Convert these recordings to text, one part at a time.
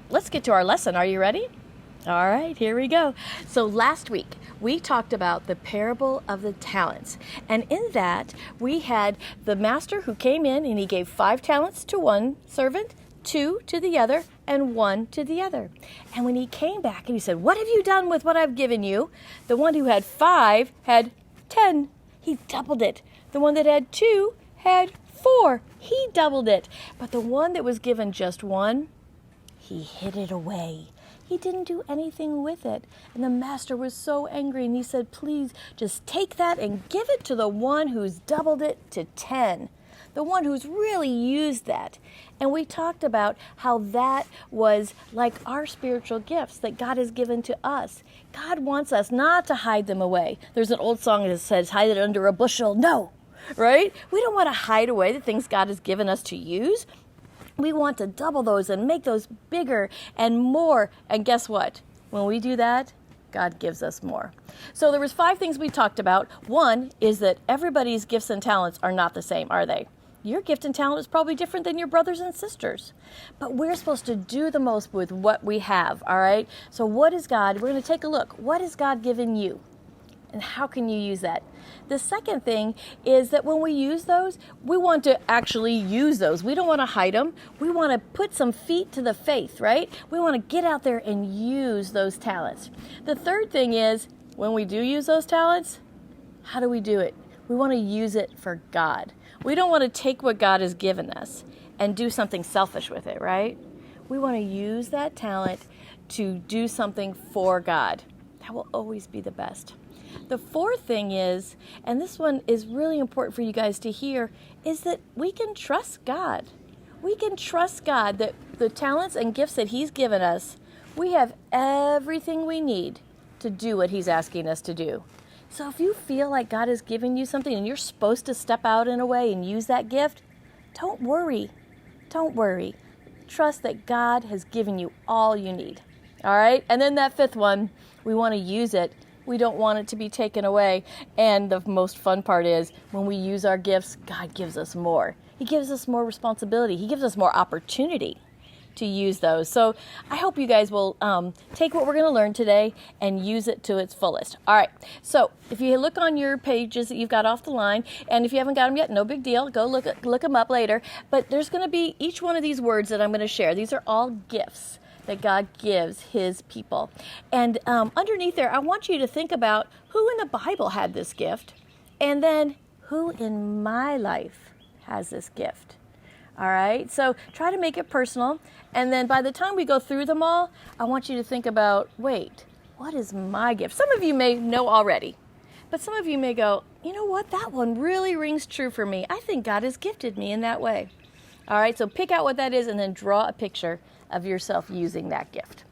let's get to our lesson. Are you ready? All right, here we go. So last week, we talked about the parable of the talents. And in that, we had the master who came in and he gave 5 talents to one servant, 2 to the other, and 1 to the other. And when he came back and he said, "What have you done with what I've given you?" The one who had 5 had 10. He doubled it. The one that had 2 had 4. He doubled it. But the one that was given just 1, he hid it away. He didn't do anything with it. And the master was so angry and he said, "Please just take that and give it to the one who's doubled it to 10. The one who's really used that." And we talked about how that was like our spiritual gifts that God has given to us. God wants us not to hide them away. There's an old song that says, "Hide it under a bushel." No, right? We don't want to hide away the things God has given us to use. We want to double those and make those bigger and more. And guess what? When we do that, God gives us more. So there was 5 things we talked about. One is that everybody's gifts and talents are not the same, are they? Your gift and talent is probably different than your brothers and sisters. But we're supposed to do the most with what we have, all right? So what is God? We're going to take a look. What has God given you? And how can you use that? The second thing is that when we use those, we want to actually use those. We don't want to hide them. We want to put some feet to the faith, right? We want to get out there and use those talents. The third thing is, when we do use those talents, how do we do it? We want to use it for God. We don't want to take what God has given us and do something selfish with it, right? We want to use that talent to do something for God. That will always be the best. The fourth thing is, and this one is really important for you guys to hear, is that we can trust God. We can trust God that the talents and gifts that He's given us, we have everything we need to do what He's asking us to do. So if you feel like God has given you something and you're supposed to step out in a way and use that gift, don't worry. Don't worry. Trust that God has given you all you need. All right? And then that fifth one, we want to use it. We don't want it to be taken away. And the most fun part is when we use our gifts, God gives us more. He gives us more responsibility. He gives us more opportunity to use those. So I hope you guys will take what we're going to learn today and use it to its fullest. All right. So if you look on your pages that you've got off the line, and if you haven't got them yet, no big deal. Go look them up later. But there's going to be each one of these words that I'm going to share. These are all gifts that God gives His people. And underneath there, I want you to think about who in the Bible had this gift, and then who in my life has this gift. All right, so try to make it personal. And then by the time we go through them all, I want you to think about, wait, what is my gift? Some of you may know already, but some of you may go, you know what, that one really rings true for me. I think God has gifted me in that way. All right, so pick out what that is and then draw a picture of yourself using that gift.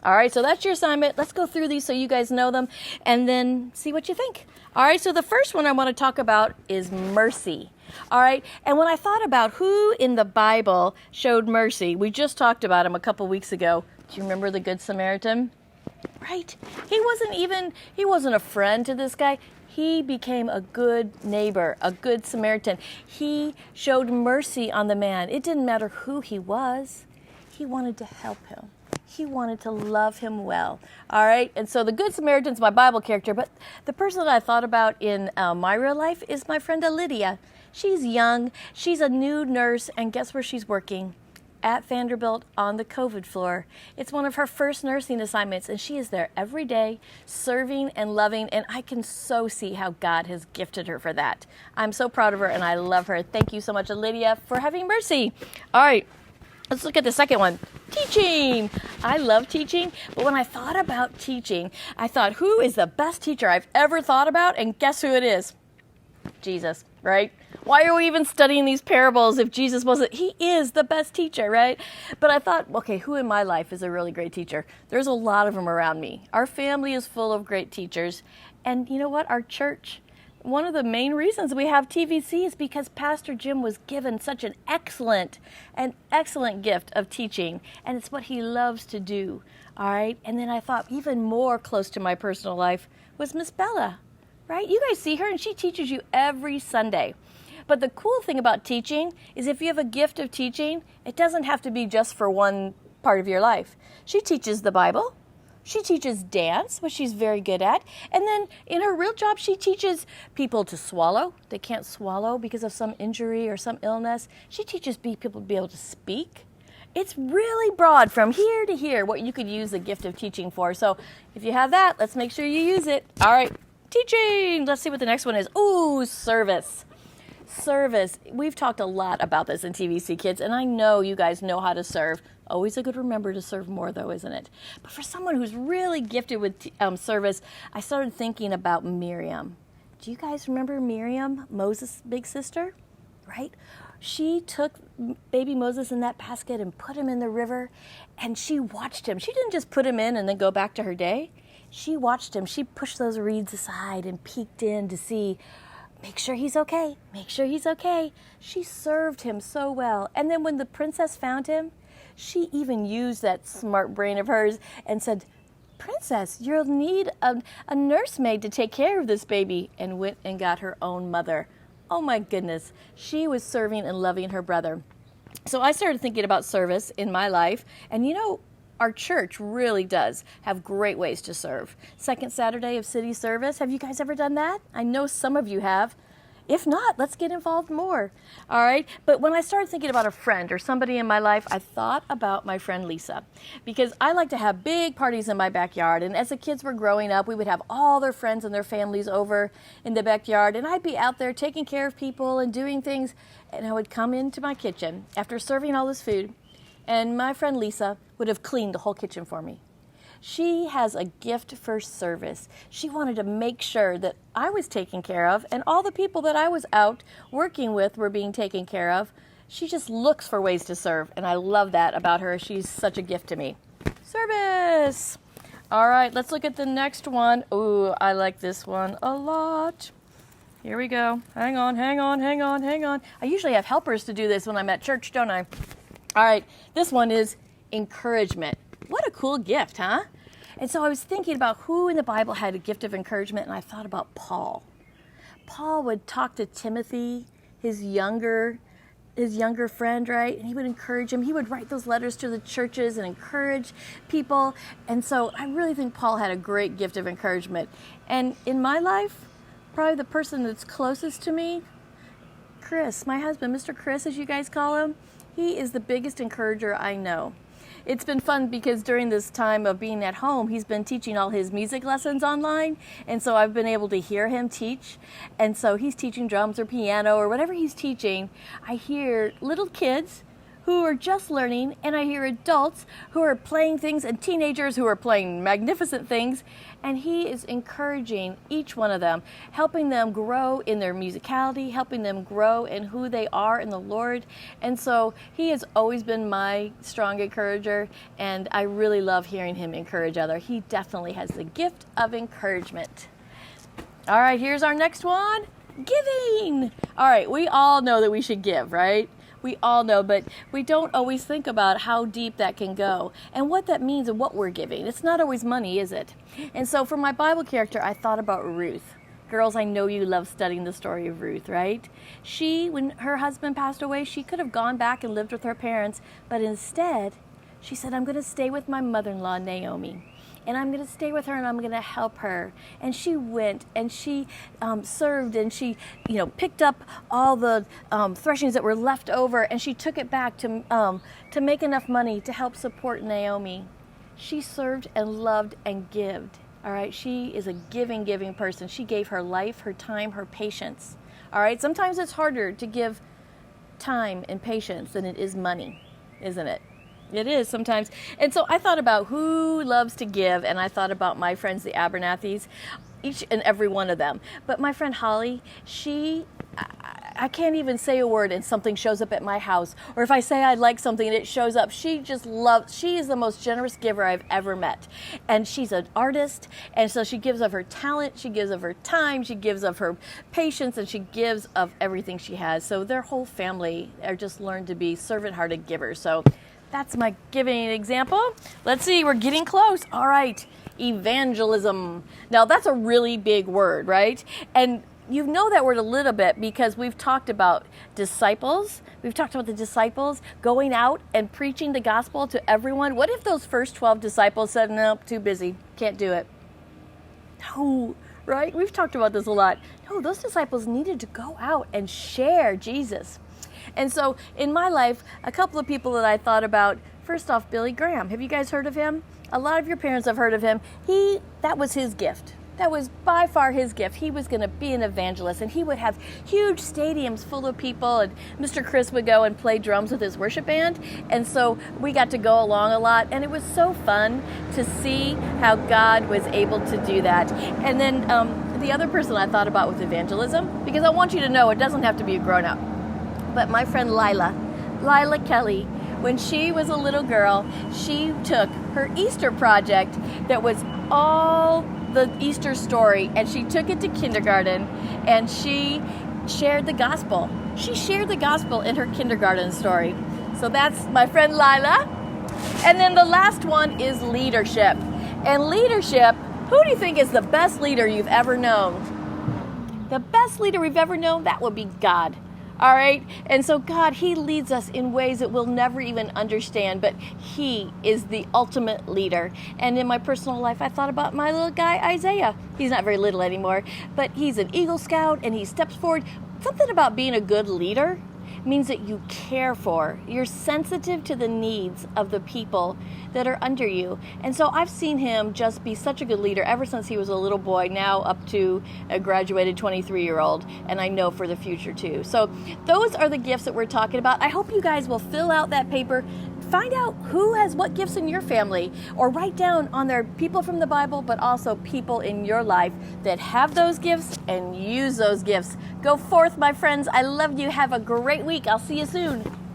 All right, so that's your assignment. Let's go through these so you guys know them and then see what you think. All right, so the first one I want to talk about is mercy. All right, and when I thought about who in the Bible showed mercy, we just talked about him a couple weeks ago. Do you remember the Good Samaritan? Right? He wasn't a friend to this guy. He became a good neighbor, a good Samaritan. He showed mercy on the man. It didn't matter who he was. He wanted to help him. He wanted to love him well. All right. And so the Good Samaritan's my Bible character, but the person that I thought about in my real life is my friend Lydia. She's young. She's a new nurse. And guess where she's working? At Vanderbilt on the COVID floor. It's one of her first nursing assignments, and she is there every day serving and loving, and I can so see how God has gifted her for that. I'm so proud of her, and I love her. Thank you so much, Lydia, for having mercy. All right. Let's look at the second one. Teaching. I love teaching, but when I thought about teaching, I thought, who is the best teacher I've ever thought about? And guess who it is? Jesus, right? Why are we even studying these parables if Jesus wasn't? He is the best teacher, right? But I thought, okay, who in my life is a really great teacher? There's a lot of them around me. Our family is full of great teachers. And you know what? Our church, one of the main reasons we have TVC is because Pastor Jim was given such an excellent gift of teaching, and it's what he loves to do, all right? And then I thought even more close to my personal life was Miss Bella, right? You guys see her, and she teaches you every Sunday. But the cool thing about teaching is if you have a gift of teaching, it doesn't have to be just for one part of your life. She teaches the Bible. She teaches dance, which she's very good at. And then in her real job, she teaches people to swallow. They can't swallow because of some injury or some illness. She teaches people to be able to speak. It's really broad from here to here what you could use the gift of teaching for. So if you have that, let's make sure you use it. All right, teaching. Let's see what the next one is. Ooh, service. Service. We've talked a lot about this in TVC Kids, and I know you guys know how to serve. Always a good remember to serve more, though, isn't it? But for someone who's really gifted with service, I started thinking about Miriam. Do you guys remember Miriam, Moses' big sister? Right? She took baby Moses in that basket and put him in the river, and she watched him. She didn't just put him in and then go back to her day. She watched him. She pushed those reeds aside and peeked in to see, make sure he's okay. Make sure he's okay. She served him so well. And then when the princess found him, she even used that smart brain of hers and said, Princess, you'll need a nursemaid to take care of this baby, and went and got her own mother. Oh my goodness, she was serving and loving her brother. So I started thinking about service in my life, and you know, our church really does have great ways to serve. Second Saturday of city service, have you guys ever done that? I know some of you have. If not, let's get involved more. All right. But when I started thinking about a friend or somebody in my life, I thought about my friend Lisa, because I like to have big parties in my backyard. And as the kids were growing up, we would have all their friends and their families over in the backyard. And I'd be out there taking care of people and doing things. And I would come into my kitchen after serving all this food. And my friend Lisa would have cleaned the whole kitchen for me. She has a gift for service. She wanted to make sure that I was taken care of and all the people that I was out working with were being taken care of. She just looks for ways to serve, and I love that about her. She's such a gift to me. Service. All right, let's look at the next one. Ooh, I like this one a lot. Here we go. Hang on. I usually have helpers to do this when I'm at church, don't I? All right, this one is encouragement. What a cool gift, huh? And so I was thinking about who in the Bible had a gift of encouragement, and I thought about Paul. Paul would talk to Timothy, his younger friend, right? And he would encourage him. He would write those letters to the churches and encourage people. And so I really think Paul had a great gift of encouragement. And in my life, probably the person that's closest to me, Chris, my husband, Mr. Chris, as you guys call him, he is the biggest encourager I know. It's been fun because during this time of being at home, he's been teaching all his music lessons online. And so I've been able to hear him teach. And so he's teaching drums or piano or whatever he's teaching. I hear little kids who are just learning, and I hear adults who are playing things and teenagers who are playing magnificent things. And he is encouraging each one of them, helping them grow in their musicality, helping them grow in who they are in the Lord. And so he has always been my strong encourager, and I really love hearing him encourage others. He definitely has the gift of encouragement. All right, here's our next one, giving. All right, we all know that we should give, right? We all know, but we don't always think about how deep that can go and what that means and what we're giving. It's not always money, is it? And so for my Bible character, I thought about Ruth. Girls, I know you love studying the story of Ruth, right? She, when her husband passed away, she could have gone back and lived with her parents, but instead, she said, I'm going to stay with my mother-in-law, Naomi. And I'm going to stay with her, and I'm going to help her. And she went, and she served, and she, picked up all the threshings that were left over, and she took it back to make enough money to help support Naomi. She served and loved and gived. All right, she is a giving person. She gave her life, her time, her patience. All right, sometimes it's harder to give time and patience than it is money, isn't it? It is sometimes. And so I thought about who loves to give, and I thought about my friends, the Abernathys, each and every one of them. But my friend Holly, I can't even say a word and something shows up at my house. Or if I say I like something and it shows up, she is the most generous giver I've ever met. And she's an artist, and so she gives of her talent, she gives of her time, she gives of her patience, and she gives of everything she has. So their whole family are just learned to be servant-hearted givers. So that's my giving example. Let's see, we're getting close. All right, evangelism. Now that's a really big word, right? And you know that word a little bit because we've talked about disciples. We've talked about the disciples going out and preaching the gospel to everyone. What if those first 12 disciples said, nope, too busy, can't do it? No, right? We've talked about this a lot. No, those disciples needed to go out and share Jesus. And so in my life, a couple of people that I thought about, first off, Billy Graham. Have you guys heard of him? A lot of your parents have heard of him. That was his gift. That was by far his gift. He was going to be an evangelist, and he would have huge stadiums full of people, and Mr. Chris would go and play drums with his worship band, and so we got to go along a lot, and it was so fun to see how God was able to do that. And then the other person I thought about was evangelism, because I want you to know it doesn't have to be a grown-up, but my friend Lila Kelly, when she was a little girl, she took her Easter project that was all the Easter story, and she took it to kindergarten, and she shared the gospel. She shared the gospel in her kindergarten story. So that's my friend Lila. And then the last one is leadership. And leadership, who do you think is the best leader you've ever known? The best leader we've ever known, that would be God. All right? And so God, he leads us in ways that we'll never even understand, but he is the ultimate leader. And in my personal life, I thought about my little guy, Isaiah. He's not very little anymore, but he's an Eagle Scout, and he steps forward. Something about being a good leader means that you care for, you're sensitive to the needs of the people that are under you. And so I've seen him just be such a good leader ever since he was a little boy, now up to a graduated 23-year-old, and I know for the future too. So those are the gifts that we're talking about. I hope you guys will fill out that paper. Find out who has what gifts in your family, or write down on there people from the Bible, but also people in your life that have those gifts and use those gifts. Go forth, my friends. I love you. Have a great week. I'll see you soon.